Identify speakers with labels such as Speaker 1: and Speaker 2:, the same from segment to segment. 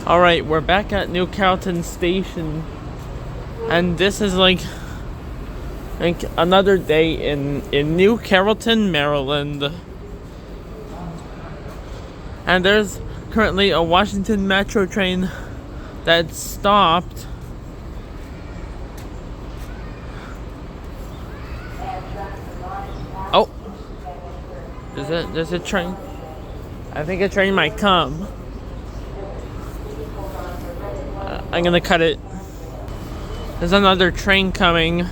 Speaker 1: Alright, we're back at New Carrollton Station. And this is like another day in New Carrollton, Maryland. And there's currently a Washington Metro train that stopped. Oh, there's a train. I think a train might come. I'm gonna cut it. There's another train coming.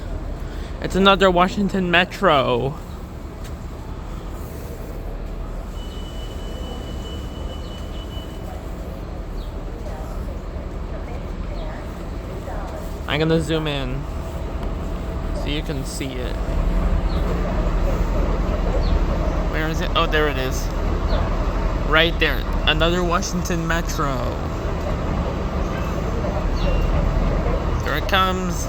Speaker 1: It's another Washington Metro. I'm gonna zoom in so you can see it. Where is it? Oh, there it is. Right there. Another Washington Metro. Here it comes.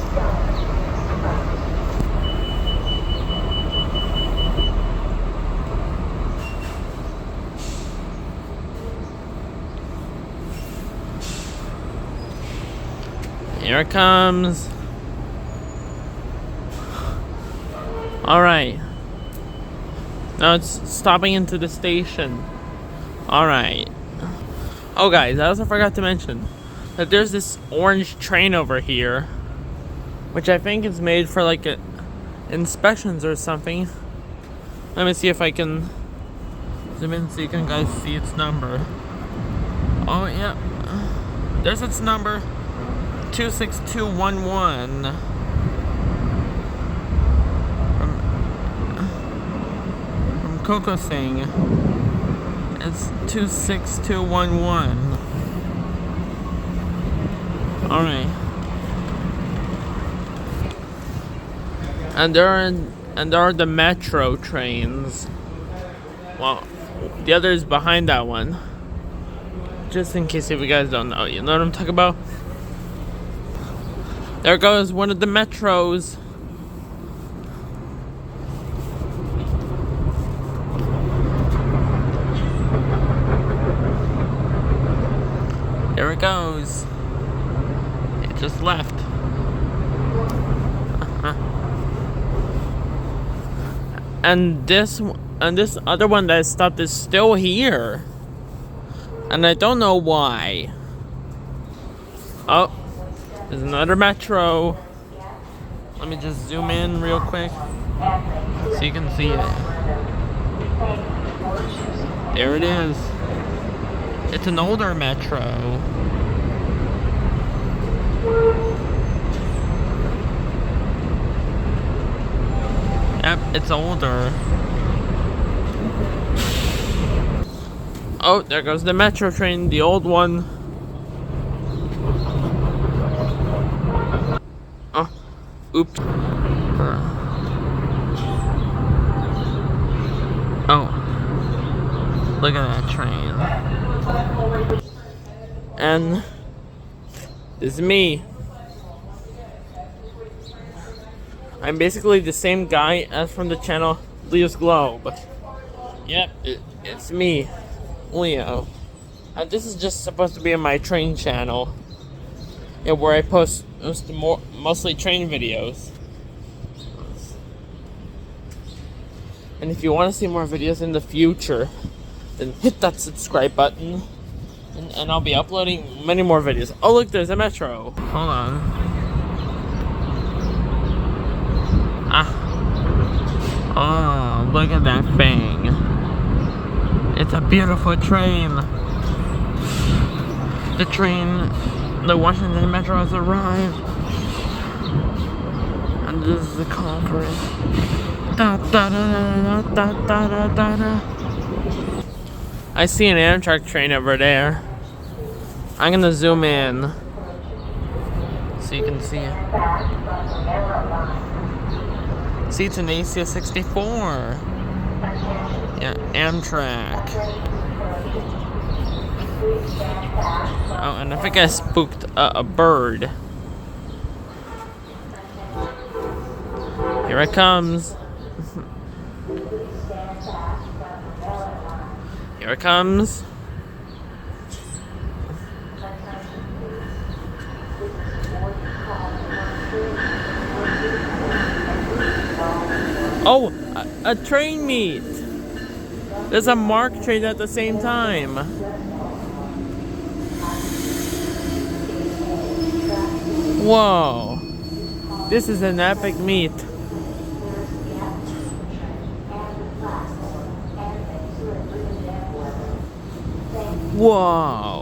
Speaker 1: Here it comes. Alright. Now it's stopping into the station. Alright. Oh guys, I also forgot to mention that there's this orange train over here, which I think is made for like inspections or something. Let me see if I can zoom in so you can guys see its number. Oh yeah, there's its number, 26211. From Coco Sing. It's 26211. Alright. And there are the metro trains. Well, the other is behind that one. Just in case if you guys don't know, you know what I'm talking about? There goes one of the metros. There it goes. It just left. And this other one that stopped is still here. And I don't know why. Oh, there's another metro. Let me just zoom in real quick so you can see it. There it is. It's an older metro. Yep, it's older. Oh, there goes the metro train, the old one. Oh, oops. Oh, look at that train. And this is me. I'm basically the same guy as from the channel Leo's Globe. Yep, it's me, Leo. And this is just supposed to be my train channel. Yeah, where I post mostly train videos. And if you want to see more videos in the future, then hit that subscribe button. And I'll be uploading many more videos. Oh look, there's a metro. Hold on. Oh, look at that thing. It's a beautiful train. The Washington Metro has arrived. And this is the conference. Da, da, da, da, da, da, da, da, da. I see an Amtrak train over there. I'm gonna zoom in so you can see it. See, it's an ACS 64. Yeah, Amtrak. Oh, and I think I spooked a bird. Here it comes. Here it comes. Oh, a train meet. There's a MARC train at the same time. Whoa. This is an epic meet. Whoa.